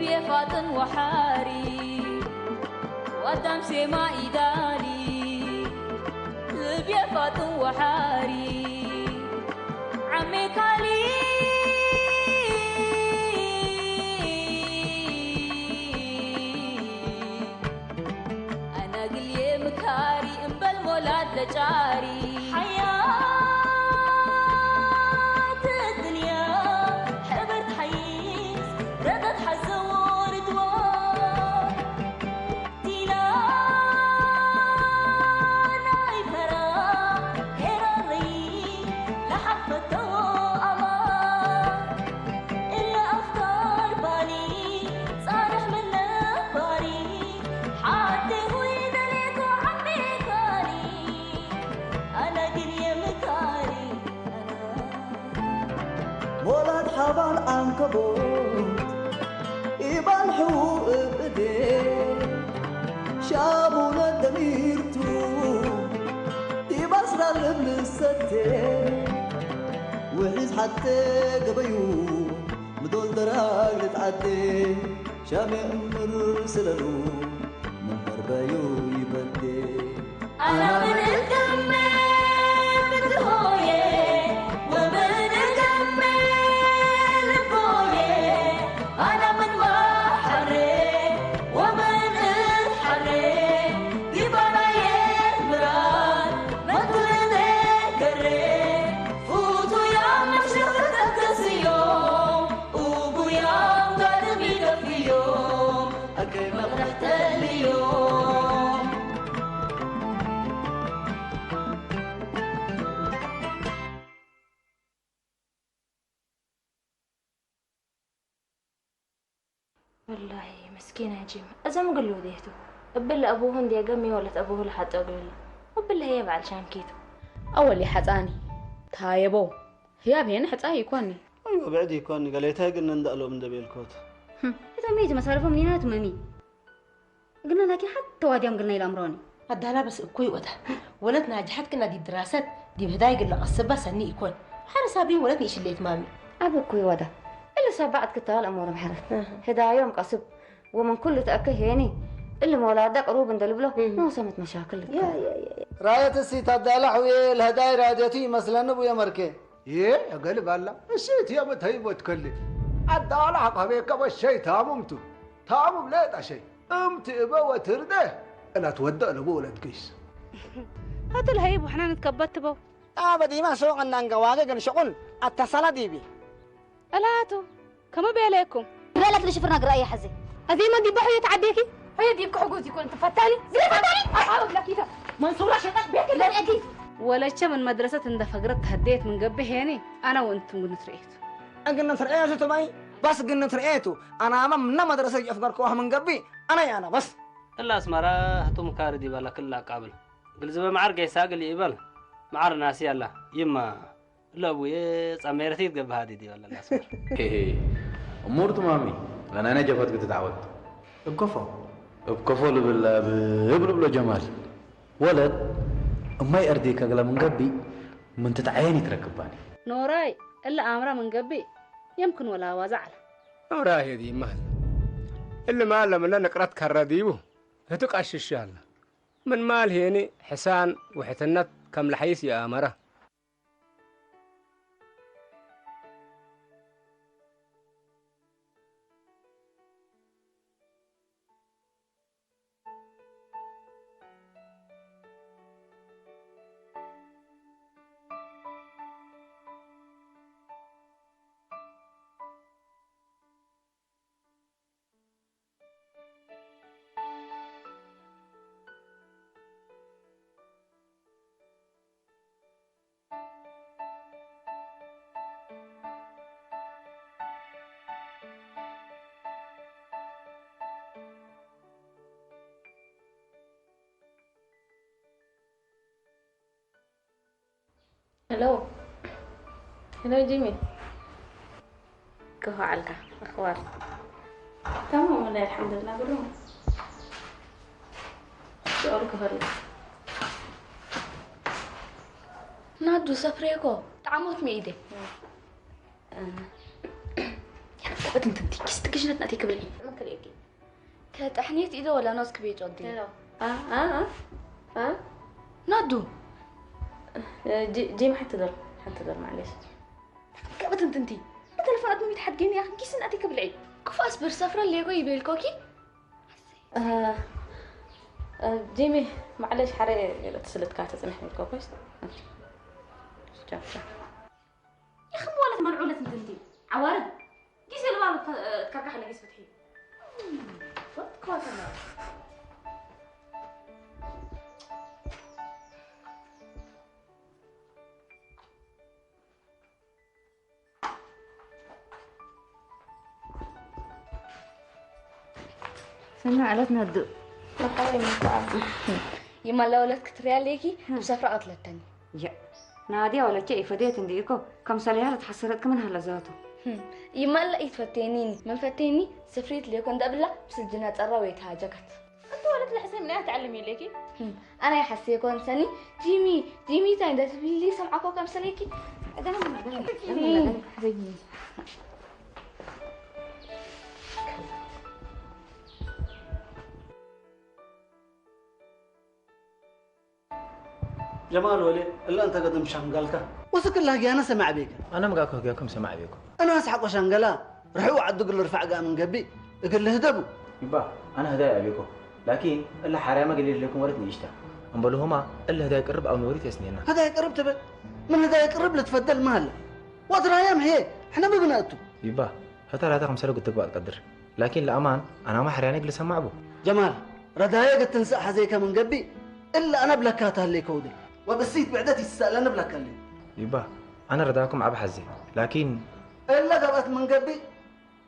فاطن وحاري وقدام سما إداري لبيا فاطن وحاري عمي كالي أنا قلي مكاري إنبال مولاد لجاري حبال عنكبوت إبان حقوق بإيديه شابونا دميرتو يبصر الابن الستين وحيز حتى قبيو مدول دراج لتعدي شامي أمر سلالو من بربايو يبدي أنا من الكمي بدهوية والله مسكينة يا جيم أزا ما قلو ديهتو أبل أبوهن دي قمي ولت أبوه لحتى أقول أبل هي بعد شان كيتو أولي حتاني تايبو هي بين حتاي يكوني أيوة بعد يكوني قاليتها قلنا ندقلو من دبي الكوت إذا ميت مصارفه منينات مامي قلنا لكن حتى وادي يوم قلنا إلى أمراني هذا بس كوي وده ولدنا جحد كنا دي دراسات دي بهداية قلنا قصبة سني يكون حارس صابين ولدنا إيش اللي مامي أبو كوي وده إلا سبعت كتال أمور محرت هدايا يوم قصب ومن كل تأكه يعني اللي مولادك قروب ندلبله ما سمت مشاكل يا راية السيتات دالح ويا الهدايا راديتي مثلا ابو يا مركي يا قلب الله الشيت يا متهيب وتكلم الدالح قبيك بالشيء تاممتو تامم لا شيء امت ابا وترده لا تودع لبو ولا تقيس هات الهيب وحنا نتكبت بو بدي ما سوق ان نغواغه كن شغل اتصل ديبي الاتو كما بيليكم بالك نشفرنا قرايه حزي هذه ما دي بحويه تعديكي هي ديبك حقوقي كنت فتاني زي فتاني اقول لك كده منصوره شيطان بيك لا اكيد ولا من مدرسه اند فقرت هديت من قبه يعني انا وانتم نتريت قلنا ترقيته تبعي بس قلنا ترقيته انا من مدرسه افكركوها من قبي انا بس الا اسمرا هتو مكاردي بالا كلها قابل قل زبا معرق يساق اللي يبل معر ناس يلا يما لا ابوي صميرتي تقبها هذه دي والله الاسمر امورته مامي لان انا جفت قلت تعود بكفو بلو جمال ولد ما يرديك اغلى من قبي من تتعيني تركباني نوراي الا امره من قبي يمكن ولا وزعل نوراي دي مهل اللي ما لما نقرات كرديبو هتقاش ان شاء الله من مال هيني حسان وحتنت كم لحيس يا امره هلو جيمي كيف حالك اخبار تمام والله الحمد لله بروم سؤالك هلا نادو سفريكو تعموت ميدي بتنتنتي كيس تكشنت نأتي كبلي ما كليكي كتحنيت إذا ولا ناس كبيت ودي ها نادو جيم حتى دور معلش بتنتنتي التلفونات ميت حد جيني يا أخي كيس نأتي كبلي كيف أصبر سفرة اللي يقول يبيلكوكي جيمي معلش حري اتصلت كاتة سنحني الكوكوس يا أخي ولا منعولة تنتنتي عوارض كيس اللي ما تكاكح اللي كيس فتحي فت كواتنا سنة علتنا الدق يما لو لك ترياليكي مسافرة قتلة تاني يا نادية ولا شيء فديت عنديكو كم سالي تحسرت كمان هلا ذاته يما لا يتفتينيني من فتيني سفريت لي كنت قبل بس الجنات الرويت هاجكت انت ولد الحسين منها تعلمي ليكي انا يا حسي كون سني جيمي تاين ده لي سمعكو كم سنيكي جمال ولي الا انت قدم شنقلك وسك الله يا انا سمع بيك انا مقاكو هجاكم سمع بيكم انا اسحق وشنقلا رحوا عدوا قل رفع قام من قبي قل له هدبوا يبا انا هدايا بيكم لكن الا حرامه قليل لكم ورثني يشتا انبلهما الا هدايا قرب او نوريت يسنينا هدايا قرب تبع من هدايا قرب لتفضل مال وادرا ايام هي احنا ما بناتو يبا حتى لا تخمس لو قلت قدر لكن الامان انا ما حراني اجلس اسمع ابو جمال ردايا قد تنسى حزيك من قبي الا انا بلكاتها اللي كودي وبسيت بعدتي السأل انا بلك اللي يبا انا رداكم عب حزي لكن الا قبت من قبي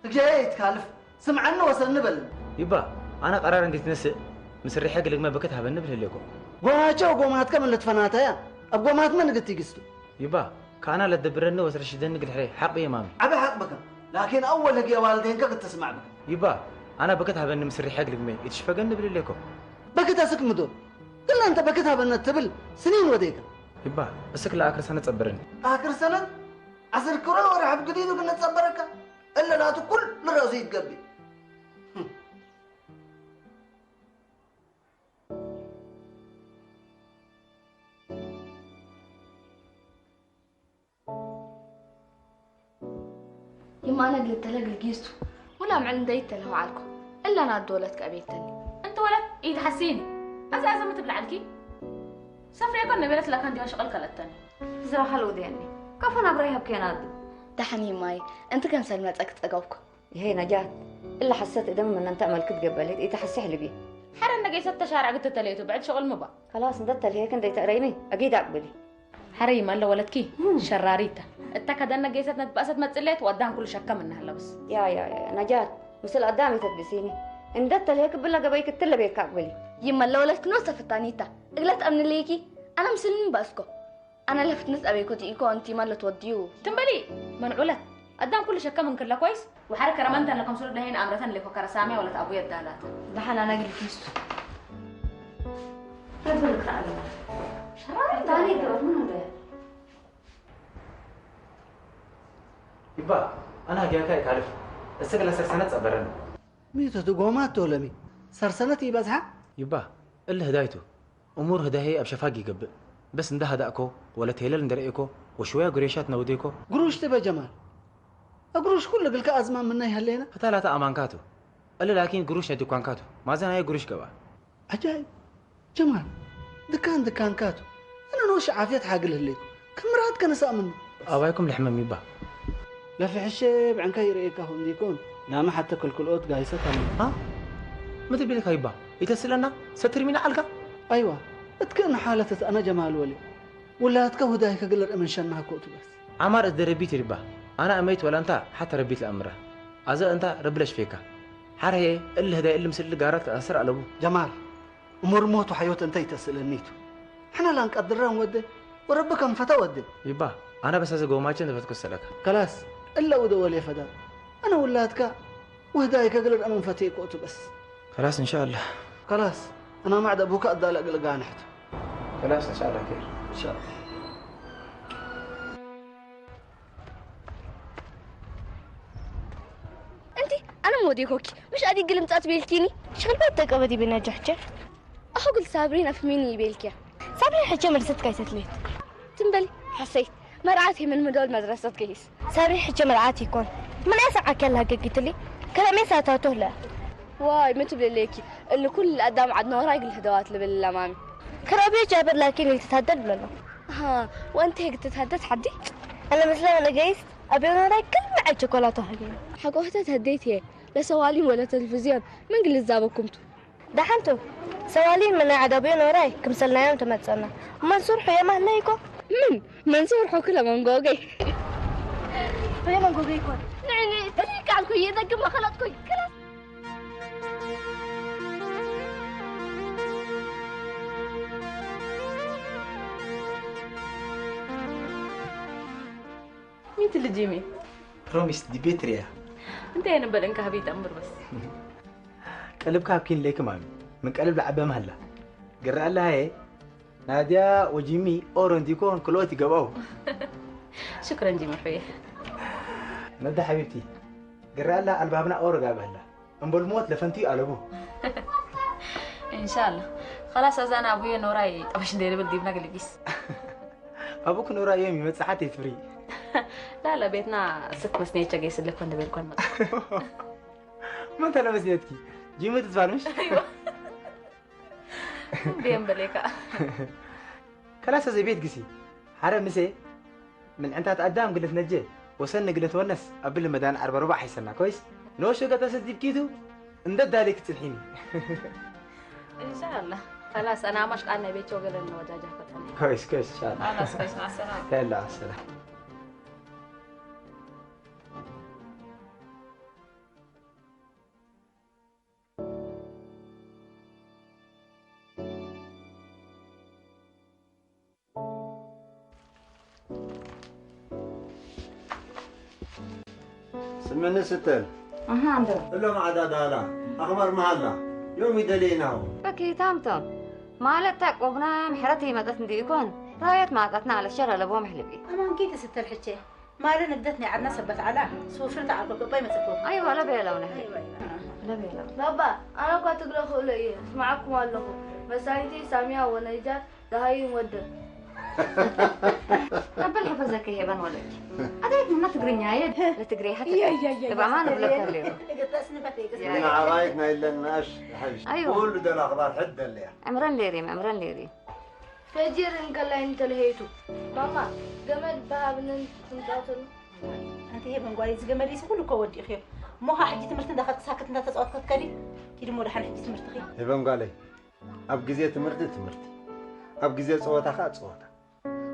جاي يتكالف سمعنا وصلنا بل يبا انا قرار عندي تنسى مسري حق لك ما بكتها بنبل لكم قوماتشو قومات كم اللي تفناتها يا ابقومات من قلت يقستو يبا كان لا تدبرني وسرشدني قلت عليه حق يا مامي عبي حق بك لكن اول لك يا والدينك قد تسمع بك يبا انا بكتها بن مسري حق لك ما يتشفقن بل لكم بكتها سك مدو قلنا انت بكتها بن تبل سنين وديك يبا بس كل اخر سنه تصبرني اخر سنه عصر كره ورحب جديد وقلنا تصبرك الا لا تقول لراسي تقبي يما انا قلت لك القيستو ولا معلم دايت له عالكم الا انا دولتك ابيتني انت ولد ايد حسيني ازا ما تبلع لكي سفري يكون نبيلت لك عندي شغل كلتني زرا حلو ديني كيف انا ابريها بكيناد دحني ماي انت كان سلمت اقوبك هي نجات الا حسيت دم من انت عمل كد قبلت ايه تحسح لي بيه حرن نجي 6 شارع قلت تليته بعد شغل مبا خلاص ندت هيك انت تقريمي اكيد اقبلي حريم الله ولدكي شراريته التكدنا جيست نتبأست ما تسليت وقدام كل شكه منها هلا بس يا نجات مثل قدامي تدبسيني اندت هيك بالله قبيك التله بيك اقبلي يما لو لك نوسه فتانيتا اغلت امن ليكي انا مسلم باسكو انا لفت نس ابيكو تيكو انتي ما اللي توديو تنبلي منعولت قدام كل شكه من كلها كويس وحركه رمانتا لكم سولد هين امرتن لكو كرسامي ولا ابويا الدالات دحنا انا اجي كيستو ربك علينا شراري تاني قبل من هذا يبا انا هجاكاي كارف السجل سنه تصبرني ميتو تقومات تولمي سرسنتي بزحة يبا الا هدايته امور هدايه ابشفاقي قبل بس انده هداكو ولا تهلل ندرئكو وشويه قريشات نوديكو قروش تبا جمال قروش كل قلك ازمان منا يهلينا حتى لا تامانكاتو الا لكن قروش نديكوانكاتو ما زين هي قروش قبا عجائب جمال دكان كاتو انا نوش عافيت حاقل هليكو كم مرات كان اساء منه ابايكم الحمام يبا لا في الشيب عن كاي ريكا هم ديكون لا ما حتى كل اوت قايسه ها ما تبي لك يبا يتسلنا ستر من علقه ايوه اتكن حالتي انا جمال ولي ولا تكو دايك قل من شنها كوت بس عمار الدربيت ربا انا اميت ولا انت حتى ربيت الامره ازا انت ربلش فيك حرهي اللي هدا اللي مسل قارات اسر على ابو جمال امور موت وحيوت انت تسلنيتو احنا لا نقدران ودي وربك انفتا ودي يبا انا بس ازا قوماچن تفتكسلك خلاص الا ودو ولي فدا انا ولاتك وهدايك قل امن فتي كوت بس خلاص ان شاء الله خلاص انا ما عاد ابوك ادال قلقانحت خلاص ان شاء الله خير ان شاء الله أنا مودي كوكي مش أدي قلمت بيلكيني شغل بيت تقبدي بنا جحجة أخو قلت صابرين أفهميني بيلكيا صابرين حجة مرست كيست ليت تنبلي حسيت مرعاتي من مدول مدرسة كيس صابرين حجة مرعاتي يكون من أسعى كلها قلت لي كلامي ساتاته لا واي ما تبلي ليكي اللي كل الأدام عدنا وراي الهدوات اللي بالأمامي كرابي جابر لكن قلت تتهدد ولا لا ها وأنت هيك تتهدد حدي أنا مثلا أنا جايست أبي أنا راي كل معي شوكولاتة هاي حقوقتها تهديتي لا سوالين ولا تلفزيون من قل زابكمتو دحنتو سوالين من عدابين وراي كم سلنا يوم تمتسنا منصور حيا مهنا يكون منصور حو كله من جوجي حيا من جوجي يكون نعني تريك عنكو يدك ما خلطكو كلا مين اللي جيمي؟ بروميس دي بيتريا انت هنا بلنك هبيت امر بس قلب كابكين ليك مامي من قلب لعبه مهلا قرأ لها هي ناديا وجيمي اورن ديكون كلوتي قباو شكرا جيمي حويه ندى حبيبتي قرأ لها البابنا اور قابلها ام بالموت لفنتي قلبو ان شاء الله خلاص اذا ابويا نوراي طبش ندير بدي بناك لقيس ابوك نورا يومي مسحتي فري لا بيتنا ست مسنية جايس اللي كنت بالكون ما انت لابس يدكي جيمي تتفانوش ايوه بيم بليكا خلاص زي بيت قسي حرام مسي من انت تقدام قلت نجي وصلنا قلت ونس قبل المدان 4 حيسنا كويس نوشو قطع سدي بكيتو اندد عليك تلحيني ان شاء الله خلاص انا مش قالنا بيت شغل انه وجاجه فتني كويس ان شاء الله خلاص كويس مع السلامه يلا مع السلامه سمعني ستل عندهم اللهم عدا دالا أخبار مهلا يوم يدلينا بكي تامتم مالت تقوبنا محرتي مدت نديكون رايت ما قطنا على الشر لبو محلبي أنا نجيت ست الحكي ما لنا بدتني عدنا سبت على سوفرت على قبي ما تكون ايوه لا بيلا ونحن ايوه لا بيلا بابا أنا كنت أقول خولي معكم والله بس أنتي سامية ونيجات ده مودة قبل حفظك هي بن ولد أديت ما تقري نايد لا تقري حتى تبع ما نبلك الليل من عرايتنا إلا الناش حيش أيوة كل ده الأخبار حدة اللي عمران ليري فجر نقول أنت لهيتو ماما جمد بابن تنتظر أنت هي بنقولي جمال يس كله كودي خير موها حجي تمرت دخلت ساكت انت تسقط كتكري كده مو رح نحجي تمرت خير هبم قالي أب جزية تمرتي أب جزية صوتها خات صوتها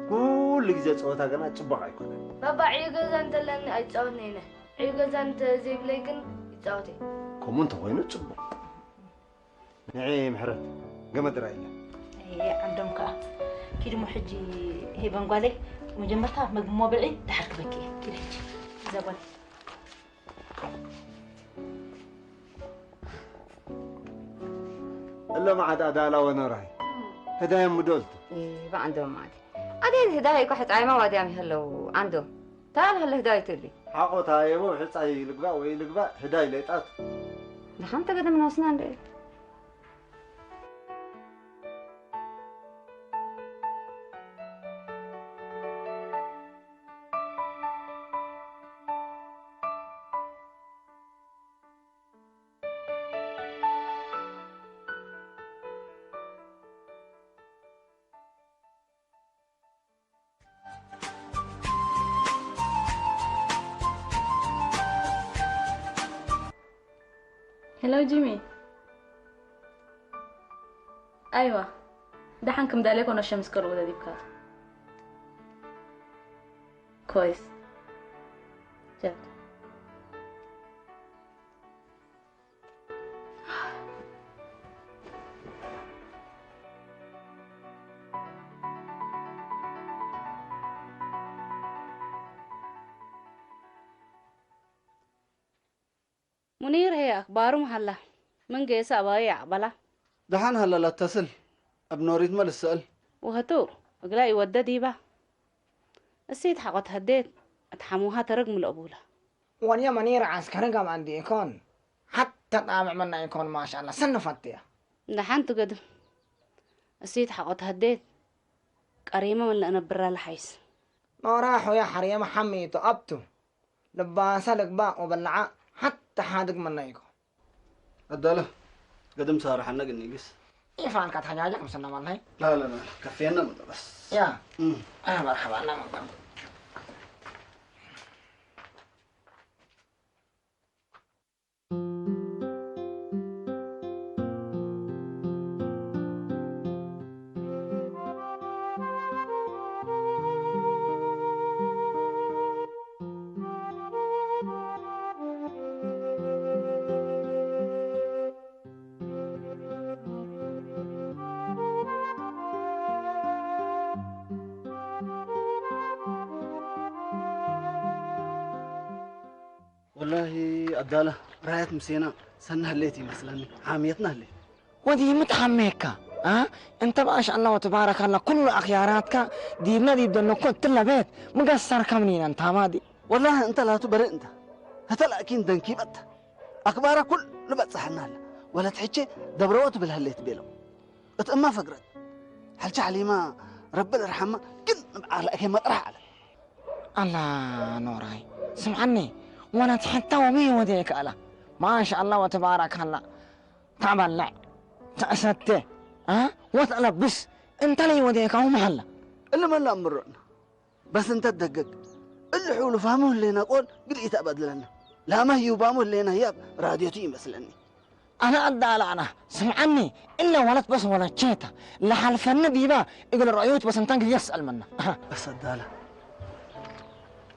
كل جزية صوتها كنا تشبع يكون بابا عيقز أنت لأن أتصوني نه عيقز أنت زي بليكن يتصوتي كم أنت وين تشبع نعيم حرت قمت رأينا هي عندهم كا كده مو حجي هي بنقولي مجمرتها مو بعيد تحرك بكي كده زبون إلا ما عاد أدالا ونراي هدايا مدولت إيه ما عندهم معدي أدين هدايا كحت عيما واديامي هلو عندهم تعال هلا هدايا تلي حقو تايمو حس أي لقبا ويلقبا هدايا ليتات دخلت قد من وسنان ليه هلو جيمي ايوه دحنكم دالك وانا الشمس كروده دي بكات كويس جد منير هي أخباره محلة من جيس أبايع عبلا دحان هلا لا اتصل ابنوريد مال السؤال وهتو أقلا يودى ديبا السيد حقت هديت اتحموها ترقم الأبولة وانيا منير عسكري قام عندي يكون تطامع منا يكون ما شاء الله سنفتي دحنت قدم أسيت حقت هديت قريمة ولا أنا برا الحيس ما راحوا يا حريم حميتو أبتو لباسة لقباء وبلعاء حتى حادق منا يكون الدالة قدم صار حنا قلني قس إيه فعل كانت حاجة مسنا والله لا لا لا كفينا منه بس يا مرحبا أنا مقام والله الدالة رايت مسينا سنها الليتي مثلا حاميتنا اللي ودي متحميكا انت ما شاء الله وتبارك الله كل اخياراتك دينا دي بدنا كنت تلا بيت مقصر كمنين انت مادي والله انت لا تبرئ انت هتلا اكيد دنكي بت اخبارك كل لبت صحنا هلا ولا تحكي دبروت بالهليت بيلو اتأما فقرت حلش عليما ربنا يرحمه كن على اكيد ما طرح على الله نوراي سمعني وانا تحتى ومي وديك ألا ما شاء الله وتبارك الله تعبلع تأسدت وتقلب بس انت لي وديك او محلة اللي ما لا امرنا بس انت تدقق اللي حولوا فهموه اللي نقول قريت ابد لنا لا ما هي وبامو اللي هي راديوتي مثلني انا ادى انا سمعني الا ولد بس ولا تشيتا لحلف النبي با يقول الرأيوت بس انت يسأل منه بس الدالة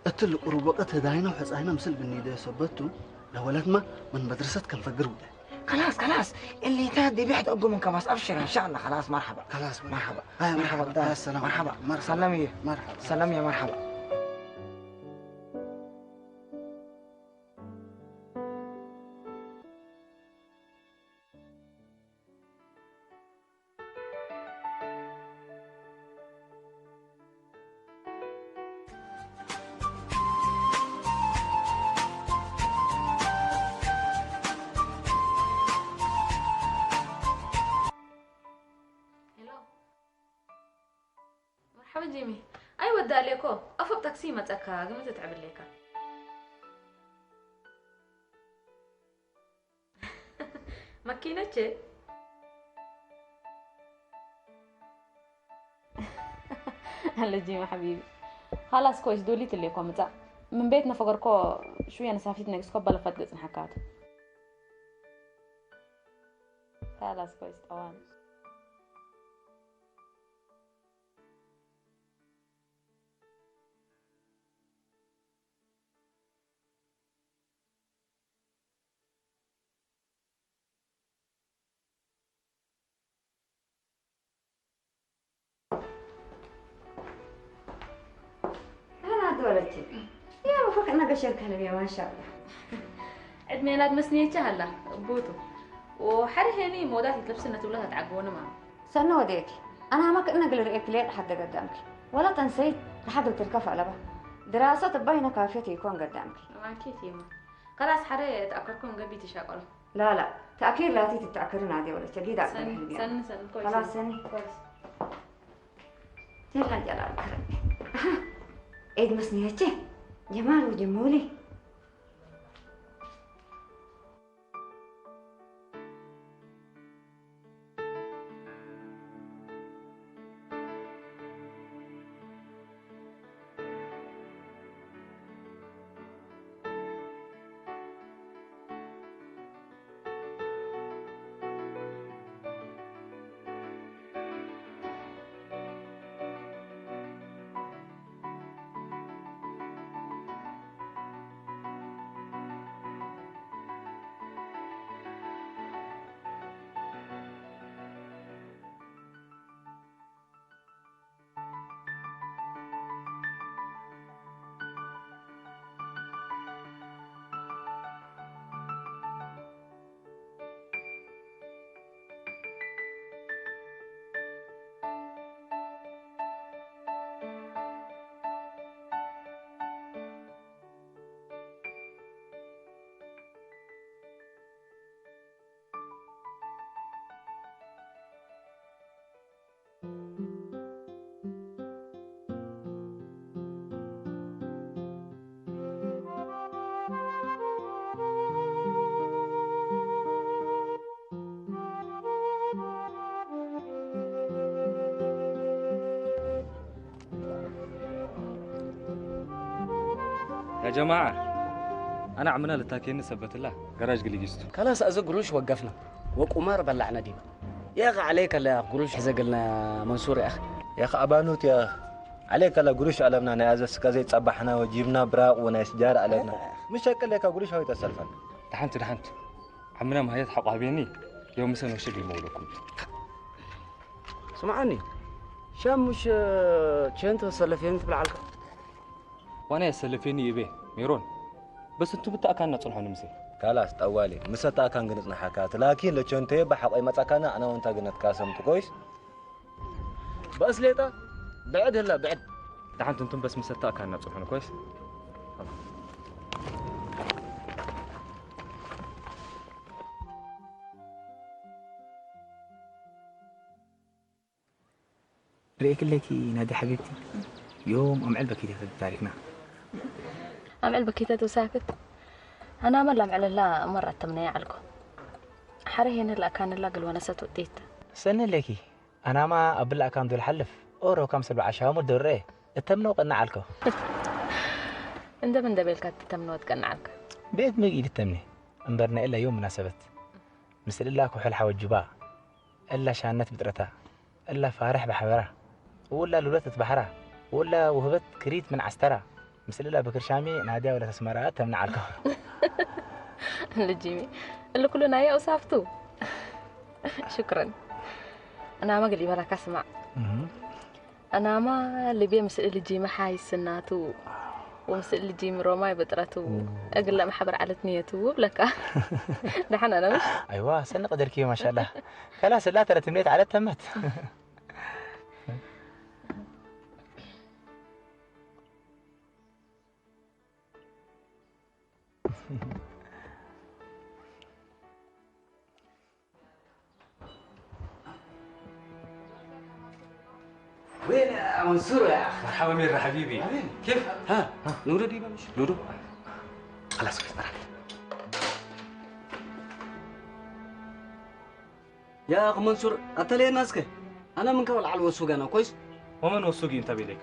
اتل قربقت هداينا وحصاينا مثل بالنيده صبتو لولد ما من مدرسة كان فقروا ده خلاص اللي تهدي بيحد أقوم منك بس أبشر إن شاء الله خلاص مرحبا خلاص مرحبا مرحبا السلام مرحبا سلامي مرحبا سلامي مرحبا مرحبا جيمي أيوة داليكو أفضل تاكسي ما تأكا قمت تتعب ليكا ماكينة هلا جيمي حبيبي خلاص كويس دوليت اللي متى من بيتنا فقركو شوية أنا سافيت نقصكو بلا فتقص نحكاته خلاص كويس طوال يا مفك أنا قشرك هلا ما شاء الله عيد ميلاد مسنيتش هلا بوتو وحر هني مودات تلبسنا تقولها تعقونا معه سنة وديكي أنا ما كنا قل رأيك ليه لحد قدامك ولا تنسيت لحد تركفع لبا دراسة باينة كافية يكون قدامك أكيد يما خلاص حري تأكركم قبي تشاقل لا تأكيد لا تيجي تأكرين عادي ولا تجيد أكثر سن كويس خلاص سن كويس يلا جلال كرم عيد مسنيتش جمال وجمولي يا جماعة أنا عمنا لتاكين سبت الله جراج قلي جستو خلاص أزق قروش وقفنا وقمار بلعنا ديما يا أخي عليك لا قروش حزقلنا منصور يا أخي يا أخي أبانوت يا أخي عليك لا قروش علمنا نازس كزي تصبحنا وجيبنا براق وناس جار علينا مش هيك لك قروش هاي تسلفن دحنت عمنا ما هي حق عبيني يوم مثلا وشي مولكم سمعني شام مش شنت سلفين بالعلقة وانا يسلفيني يبيه ميرون بس انتو بتاكلنا تصلحون مسي خلاص طوالي مستا كان قنصنا حكات لكن لو شنتي بحق اي متاكنا انا وانت قنت كاسمت كويس بس ليتا بعد هلا بعد دحنت انتم بس مستا كاننا تصلحون كويس رأيك لكي نادي حبيبتي يوم أم علبة كده تاريخنا أم علبة كده وساكت أنا ملام على الله مرة تمنية عليكم حريهن هلا كان الله قل ونست وديت سنة لكي أنا ما أبلا كان دول حلف أورو كم سبع عشاء مدور إيه التمنو قلنا عليكم عند من دبل كات تمنو تقلنا عليك بيت مجيد التمني انبرنا إلا يوم مناسبة مثل الله كحل حوجباء إلا شانت بدرتها إلا فارح بحبره ولا لولت بحرها ولا وهبت كريت من عسترة مثل الله بكر شامي نادية ولا تسمرات تمنع عليكم لجيمي اللي كلنا يا وصافتو شكرا أنا ما قلي براك أسمع أنا ما اللي بيه مسألة الجيمة حاي السناتو ومسألة الجيمة روماي بطرتو أقل لا محبر على تنيتو بلك دحين أنا مش أيوة سنة قدر كيو ما شاء الله خلاص لا ترى تمنيت على تمت وين يا منصور يا أخي؟ مرحبا مير حبيبي كيف؟ ها نورو دي مش نورو خلاص كويس مرحبا يا أخي منصور أتلي ناسك أنا من كول على الوسوق أنا كويس ومن وسوقي أنت بيديك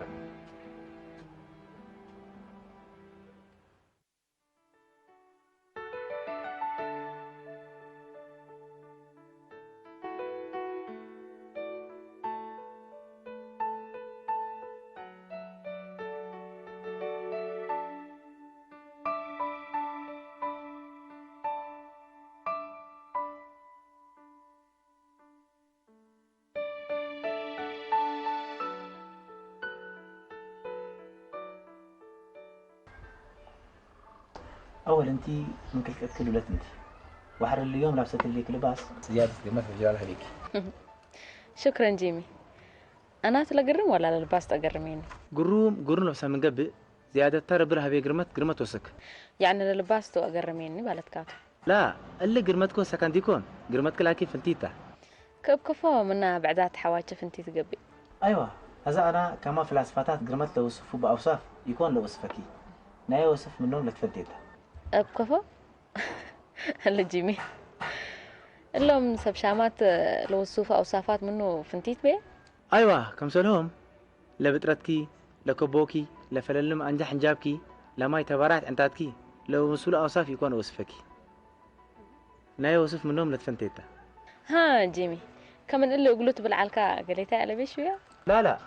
أول أنتي ممكن تأكل ولا أنتي وحر اليوم لابسة ليك لباس زيادة قيمة في رجالها ليك شكرا جيمي أنا تلقرم ولا للباس تقرميني قروم لبسة من قبل زيادة ترى برها بي قرمت وسك يعني للباس تو أقرميني بالتكات لا اللي قرمتكو سكان ديكون قرمتك لكن فنتيتا كفو منها بعدات حواجة فنتي تقبي أيوة هذا أنا كما في الأصفاتات قرمت لو وصفوا بأوصاف يكون لو وصفكي ناي وصف منهم لتفديته بكفو هلا جيمي اللهم سب شامات لو وصفوا أوصافات منه فنتيت بيه أيوة كم سلهم لبترتكي لكبوكي لفللم أنجح حنجابكي لما يتبارات عنتاتكي لو وصول أوصاف يكون وصفكي ناي وصف منهم لتفنتيته ها جيمي كمان اللي قلت بالعلكة قليتها على بيشوية لا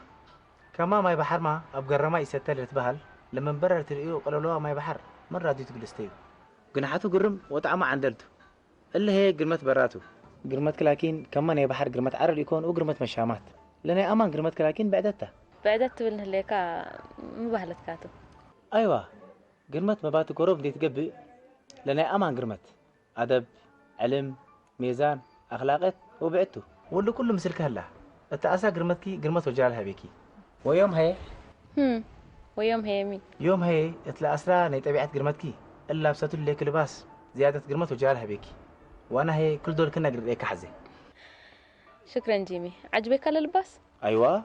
كما ما يبحر ما أبقى الرماء يستل يتبهل لما مبرر ترقيه قالوا له ما يبحر مرة دي تقول استيو قناحاته قرم وطعمه عندلته اللي هي قرمت براته قرمت كلاكين كمان يبحر قرمت عرل يكون وقرمت مشامات لأن أمان قرمت كلاكين بعدتها بعدت بالهليكا مبهلت كاتو أيوة قرمت مبات قروب دي تقبي لأن أمان قرمت أدب علم ميزان أخلاقت وبعدته واللي كله مسلك هلا التأسى قرمتكي قرمت وجالها بيكي ويوم هي ويوم هي مين يوم هي اتلا أسرى نيتبعت قرمتكي إلا بساتو ليك لباس زيادة قرمت وجالها بيكي وأنا هي كل دول كنا قريك حزي شكرا جيمي عجبك اللباس أيوة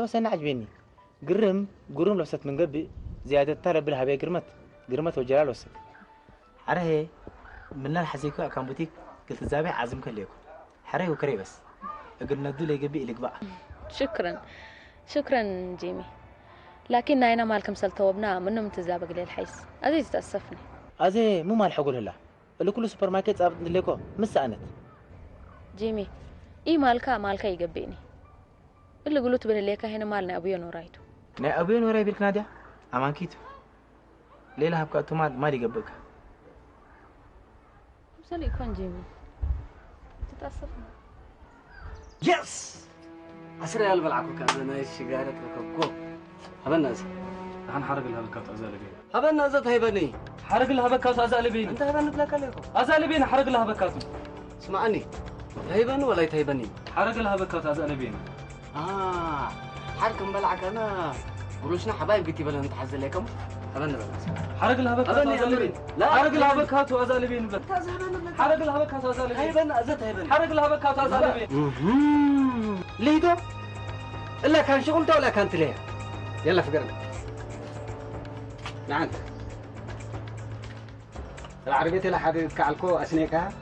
سنة عجبيني قرم لبست من قبل زيادة ترى بلها بي قرمت وجلال وسك حره هي من الحزيكو كان بوتيك قلت الزابع عازم كليكو حره وكري بس قلنا دول يقبي إليك بقى شكرا جيمي لكن ناينا مالكم سلتوبنا منو متزابق لي الحيس أزي تتأسفني أزي مو مال حقول هلا اللي كل سوبر ماركت أبد ليكو مسأنت جيمي إيه مالكا يقبيني اللي قلت بالليكا هنا مالنا أبويا نورايتو نا أبويا نوراي بيرك نادية أمان كيتو ليلة هبكاتو ما يقبك مسالي يكون جيمي تتأسفني يس عسري قلب العكو كان انا الشجارة كوكو هبنا ازا هن حرق الهبكات ازالبين هبنا ازا تهيبني حرق الهبكات ازالبين انت هبنا لك عليكم ازالبين حرق الهبكات اسمعني تهيبني ولا تهيبني حرق الهبكات ازالبين حركم بلعك انا قولوشنا حبايب قلتي بلا نتحزن لكم هبنا حرق الهبكات ازالبين لا حرق الهبكات ازالبين حرق الهبكات ازالبين هيبنا ازا تهيبني حرق الهبكات ازالبين ليدو إلا كان شغلته ولا كانت ليه يلا فقرنا نعم العربية اللي حد كعلكو أسنيكها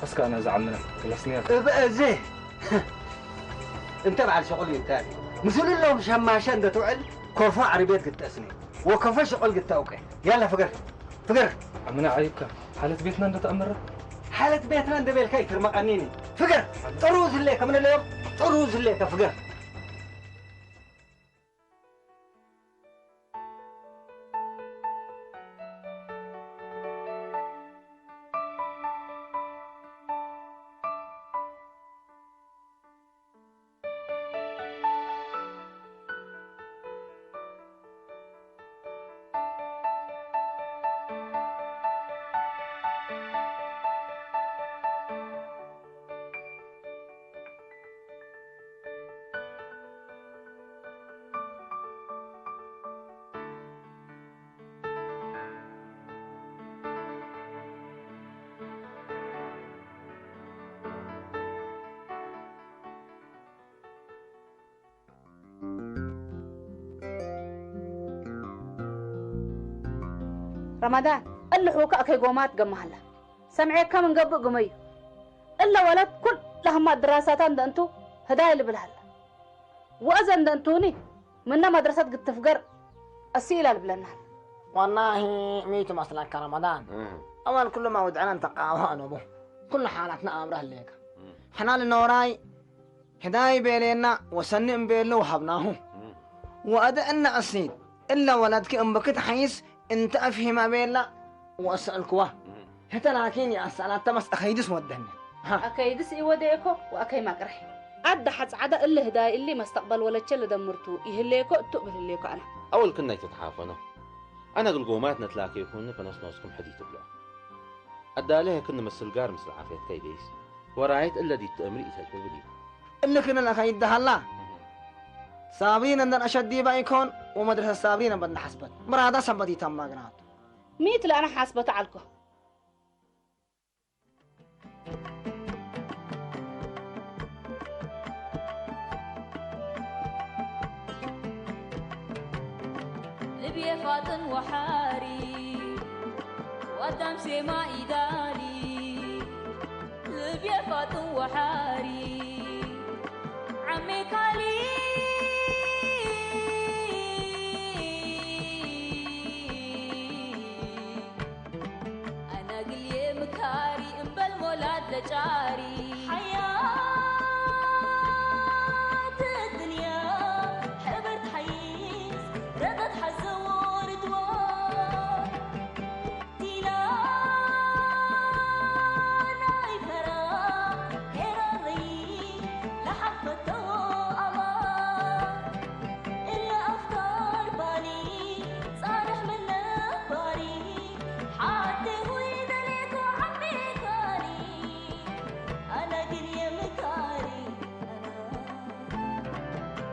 بس كان زعلنا الأسنيك زين انت بعد شغلي انت مسؤول لهم شماشان ده تعل كوفا عربية قلت أسنيك وكوفا شغل قلت أوكي يلا فقر عمنا عيبك حالة بيتنا انت تأمرت حالة بيتنا انت بالكيتر مقنيني فقر طروز الليك من اليوم طروز الليك فقر رمضان اللي حوك أكي قومات قمهلا سمعي كم نقبق قمي إلا ولد كل لهم دراساتان دانتو هدايا اللي بالهلا وأزن دانتوني منا مدرسة قد تفقر السيلة اللي بلنا والله ميتو مسلك رمضان أول كل ما ودعنا نتقاوان أبوه كل حالتنا أمره ليك حنا للنوراي هدايا بيلينا وسنن بيلو وحبناه وأدأنا أسيد إلا ولدك أمبكت حيس انت افهم بيلا واسالكوا حتى لكن يا اسال تمس اخيدس ودهن اكيدس يوديكو واكي ما قرحي عد حص عدا اللي هداي اللي مستقبل ولا تشل دمرتو يهليكو تقبل ليكو انا اول كنا تتحافظوا انا القومات نتلاقي يكون فنص نصكم حديث بلا ادالها كنا مسل قار مثل عافيه كيديس ورايت الذي تامري تجربه لي اللي كنا اخيد هلا صابرين عندنا أشد بايكون ومدرسة صابرين بدنا حسبت مرادة سبتي تم ماجنات ميت لا أنا حاسبت علكو لبيا فاطن وحاري وقدام سما إدالي لبيا فاطن وحاري عمي كالي أنا قلي مكاري إنبال مولاد لجاري حياة الدنيا حبرت حيس ردت حزور دوار تيلا ناي فرا هيرا ري لحفته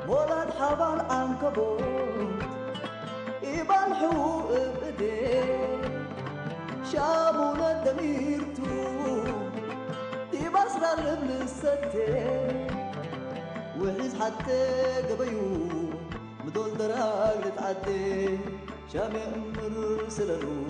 ولد حبال عنكبوت يبلحوا بإيديه شامونا دميرتو يبصر الابن الستة وحيز حتى قبيو مدول دراج لتعدي شامي أمر سلالو